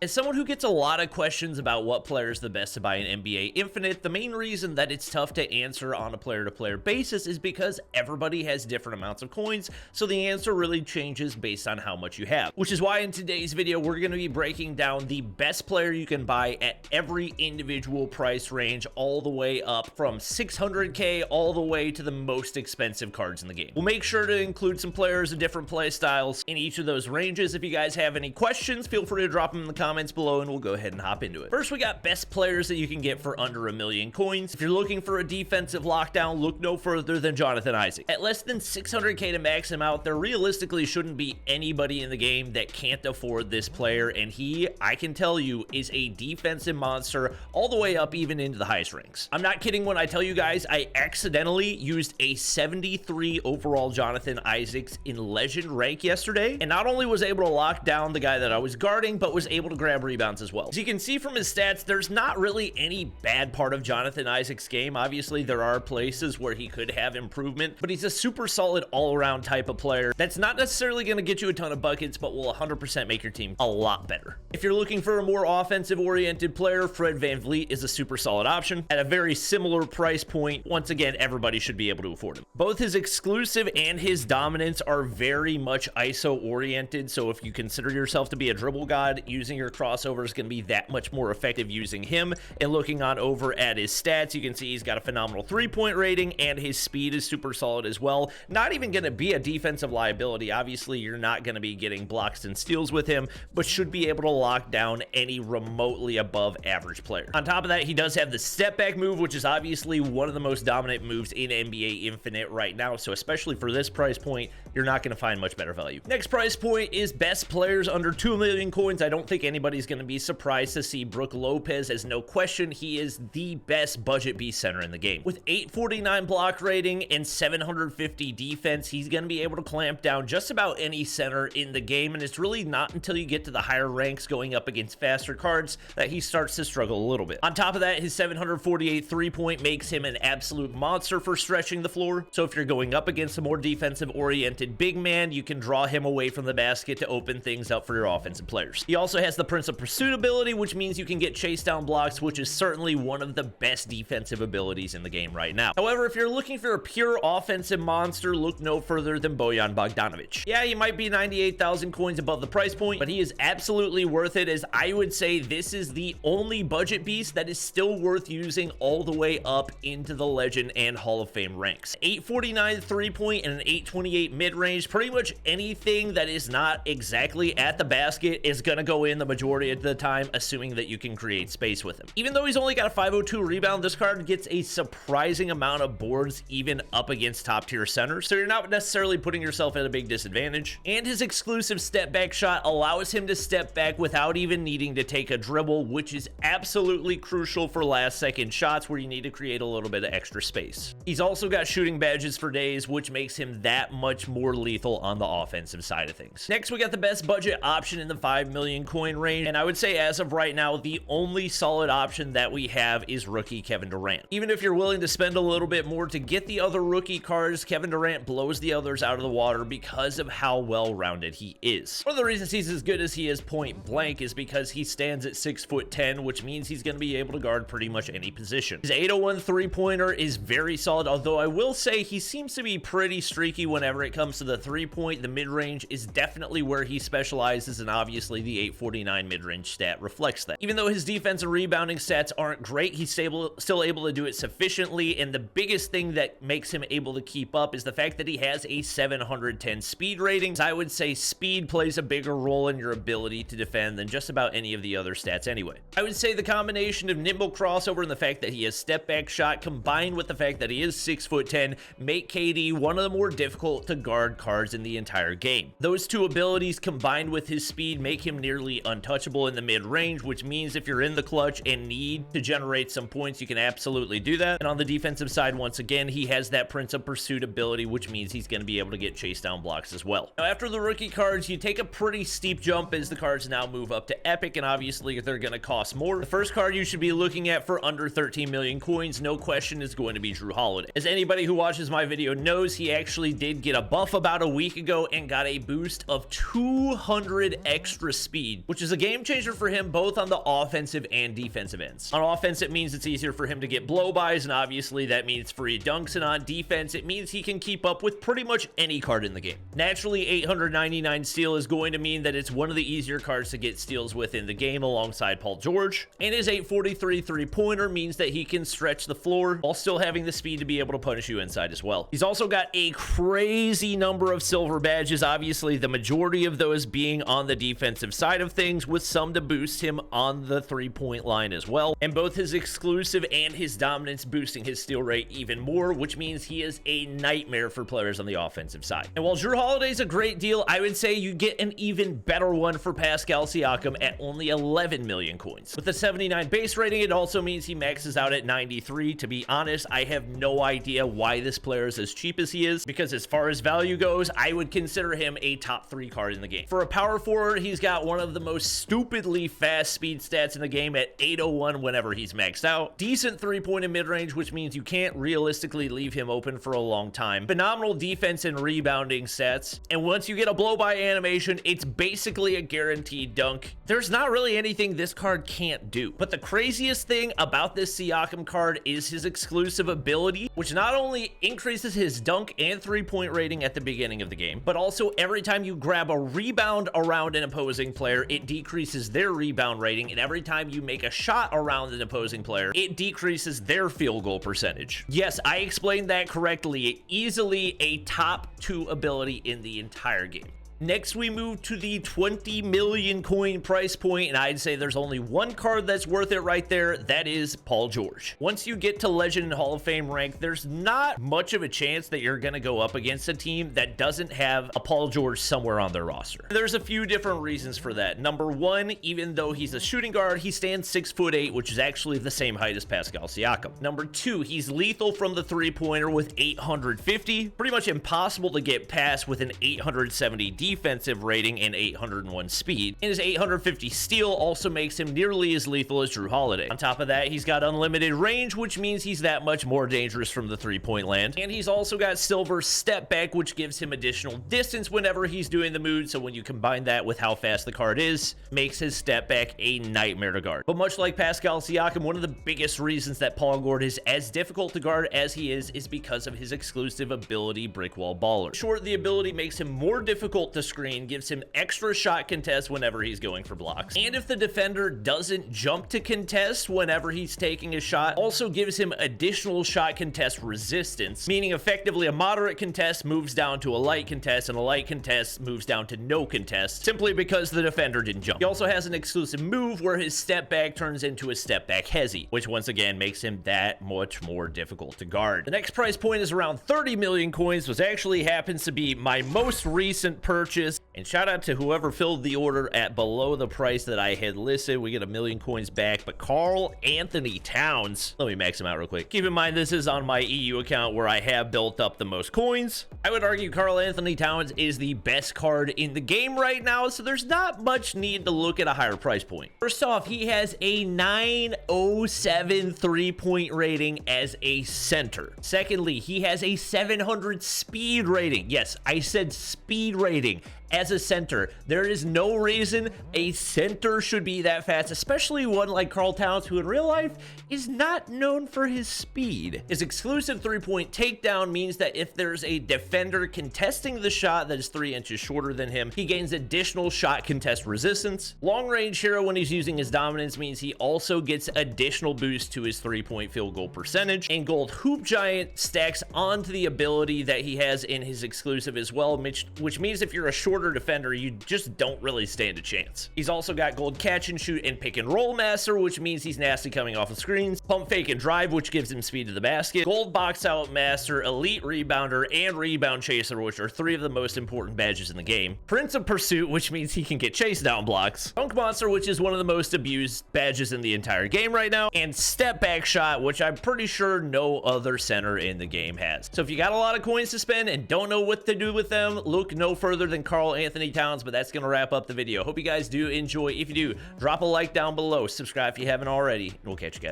As someone who gets a lot of questions about what player is the best to buy in NBA Infinite, the main reason that it's tough to answer on a player-to-player basis is because everybody has different amounts of coins, so the answer really changes based on how much you have. Which is why in today's video, we're going to be breaking down the best player you can buy at every individual price range, all the way up from 600k all the way to the most expensive cards in the game. We'll make sure to include some players of different play styles in each of those ranges. If you guys have any questions, feel free to drop them in the comments below and we'll go ahead and hop into it. First, we got best players that you can get for under 1 million coins. If you're looking for a defensive lockdown, look no further than Jonathan Isaac. At less than 600k to max him out, there realistically shouldn't be anybody in the game that can't afford this player, and he, I can tell you, is a defensive monster all the way up even into the highest ranks. I'm not kidding when I tell you guys I accidentally used a 73 overall Jonathan Isaacs in legend rank yesterday, and not only was able to lock down the guy that I was guarding, but was able to grab rebounds as well. As you can see from his stats, there's not really any bad part of Jonathan Isaac's game. Obviously, there are places where he could have improvement, but he's a super solid all-around type of player that's not necessarily going to get you a ton of buckets, but will 100% make your team a lot better. If you're looking for a more offensive-oriented player, Fred VanVleet is a super solid option at a very similar price point. Once again, everybody should be able to afford him. Both his exclusive and his dominance are very much ISO-oriented, so if you consider yourself to be a dribble god, using your crossover is going to be that much more effective using him. And looking on over at his stats, you can see he's got a phenomenal three-point rating, and his speed is super solid as well. Not even going to be a defensive liability. Obviously, you're not going to be getting blocks and steals with him, but should be able to lock down any remotely above average player. On top of that, he does have the step back move, which is obviously one of the most dominant moves in NBA Infinite right now. So especially for this price point, you're not going to find much better value. Next price point is best players under 2 million coins. I don't think anybody's going to be surprised to see Brook Lopez, as no question he is the best budget beast center in the game. With 849 block rating and 750 defense, he's going to be able to clamp down just about any center in the game, and it's really not until you get to the higher ranks going up against faster cards that he starts to struggle a little bit. On top of that, his 748 3-point makes him an absolute monster for stretching the floor, so if you're going up against a more defensive oriented big man, you can draw him away from the basket to open things up for your offensive players. He also has the Prince of Pursuit ability, which means you can get chase down blocks, which is certainly one of the best defensive abilities in the game right now. However, if you're looking for a pure offensive monster, look no further than Bojan Bogdanovic. Yeah, he might be 98,000 coins above the price point, but he is absolutely worth it, as I would say this is the only budget beast that is still worth using all the way up into the Legend and Hall of Fame ranks. 849 3-point and an 828 mid-range, pretty much anything that is not exactly at the basket is going to go in the majority of the time, assuming that you can create space with him. Even though he's only got a 502 rebound, this card gets a surprising amount of boards even up against top tier centers, so you're not necessarily putting yourself at a big disadvantage. And his exclusive step back shot allows him to step back without even needing to take a dribble, which is absolutely crucial for last second shots where you need to create a little bit of extra space. He's also got shooting badges for days, which makes him that much more lethal on the offensive side of things. Next, we got the best budget option in the 5 million coin range, and I would say as of right now, the only solid option that we have is rookie Kevin Durant. Even if you're willing to spend a little bit more to get the other rookie cards, Kevin Durant blows the others out of the water because of how well-rounded he is. One of the reasons he's as good as he is point blank is because he stands at 6'10", which means he's going to be able to guard pretty much any position. His 801 3-pointer is very solid, although I will say he seems to be pretty streaky whenever it comes to the 3-point. The mid-range is definitely where he specializes, and obviously the 849 mid-range stat reflects that. Even though his defense and rebounding stats aren't great, he's still able to do it sufficiently, and the biggest thing that makes him able to keep up is the fact that he has a 710 speed rating. I would say speed plays a bigger role in your ability to defend than just about any of the other stats anyway. I would say the combination of nimble crossover and the fact that he has step back shot combined with the fact that he is 6'10" make KD one of the more difficult to guard cards in the entire game. Those two abilities combined with his speed make him nearly untouchable in the mid-range, which means if you're in the clutch and need to generate some points, you can absolutely do that. And on the defensive side, once again, he has that Prince of Pursuit ability, which means he's going to be able to get chase down blocks as well. Now, after the rookie cards, you take a pretty steep jump as the cards now move up to Epic, and obviously they're going to cost more. The first card you should be looking at for under 13 million coins, no question, is going to be Jrue Holiday. As anybody who watches my video knows, he actually did get a buff about a week ago and got a boost of 200 extra speed, which is a game changer for him both on the offensive and defensive ends. On offense, it means it's easier for him to get blow-bys, and obviously that means free dunks, and on defense, it means he can keep up with pretty much any card in the game. Naturally, 899 steal is going to mean that it's one of the easier cards to get steals with in the game alongside Paul George, and his 843 three-pointer means that he can stretch the floor while still having the speed to be able to punish you inside as well. He's also got a crazy number of silver badges, obviously the majority of those being on the defensive side of things, with some to boost him on the three-point line as well, and both his exclusive and his dominance boosting his steal rate even more, which means he is a nightmare for players on the offensive side. And while Jrue Holiday's a great deal, I would say you get an even better one for Pascal Siakam at only 11 million coins. With a 79 base rating, it also means he maxes out at 93. To be honest, I have no idea why this player is as cheap as he is, because as far as value goes, I would consider him a top 3 card in the game. For a power forward, he's got one of the most stupidly fast speed stats in the game at 801 whenever he's maxed out. Decent three-point and mid-range, which means you can't realistically leave him open for a long time. Phenomenal defense and rebounding stats, and once you get a blow-by animation, it's basically a guaranteed dunk. There's not really anything this card can't do. But the craziest thing about this Siakam card is his exclusive ability, which not only increases his dunk and three-point rating at the beginning of the game, but also every time you grab a rebound around an opposing player, it decreases their rebound rating, and every time you make a shot around an opposing player, it decreases their field goal percentage. Yes, I explained that correctly. Easily a top 2 ability in the entire game. Next, we move to the 20 million coin price point, and I'd say there's only one card that's worth it right there. That is Paul George. Once you get to Legend and Hall of Fame rank, there's not much of a chance that you're going to go up against a team that doesn't have a Paul George somewhere on their roster. There's a few different reasons for that. Number one, even though he's a shooting guard, he stands 6'8", which is actually the same height as Pascal Siakam. Number two, he's lethal from the three-pointer with 850. Pretty much impossible to get past with an 870 defensive rating and 801 speed, and his 850 steal also makes him nearly as lethal as Jrue Holiday. On top of that, he's got unlimited range, which means he's that much more dangerous from the three-point land, and he's also got silver step back, which gives him additional distance whenever he's doing the move. So when you combine that with how fast the card is, makes his step back a nightmare to guard. But much like Pascal Siakam, one of the biggest reasons that Paul George is as difficult to guard as he is because of his exclusive ability, Brick Wall Baller. Short, the ability makes him more difficult to screen, gives him extra shot contest whenever he's going for blocks, and if the defender doesn't jump to contest whenever he's taking a shot, also gives him additional shot contest resistance, meaning effectively a moderate contest moves down to a light contest, and a light contest moves down to no contest, simply because the defender didn't jump. He also has an exclusive move where his step back turns into a step back hezzy, which once again makes him that much more difficult to guard. The next price point is around 30 million coins, which actually happens to be my most recent purchase. And shout out to whoever filled the order at below the price that I had listed. We get 1 million coins back. But Karl Anthony Towns, let me max him out real quick. Keep in mind, this is on my EU account where I have built up the most coins. I would argue Karl Anthony Towns is the best card in the game right now, so there's not much need to look at a higher price point. First off, he has a 907 three-point rating as a center. Secondly, he has a 700 speed rating. Yes, I said speed rating. As a center, there is no reason a center should be that fast, especially one like Karl Towns, who in real life is not known for his speed. His exclusive three-point takedown means that if there's a defender contesting the shot that is 3 inches shorter than him, he gains additional shot contest resistance. Long-range hero, when he's using his dominance, means he also gets additional boost to his three-point field goal percentage. And Gold Hoop Giant stacks onto the ability that he has in his exclusive as well, which means if you're a shorter defender, you just don't really stand a chance. He's also got Gold Catch and Shoot and Pick and Roll Master, which means he's nasty coming off of screens. Pump Fake and Drive, which gives him speed to the basket. Gold Box Out Master, Elite Rebounder, and Rebound Chaser, which are 3 of the most important badges in the game. Prince of Pursuit, which means he can get chase down blocks. Dunk Monster, which is one of the most abused badges in the entire game right now. And Step Back Shot, which I'm pretty sure no other center in the game has. So if you got a lot of coins to spend and don't know what to do with them, look no further than Karl Anthony Towns. But that's gonna wrap up the video. Hope you guys do enjoy. If you do, drop a like down below, subscribe if you haven't already, and we'll catch you guys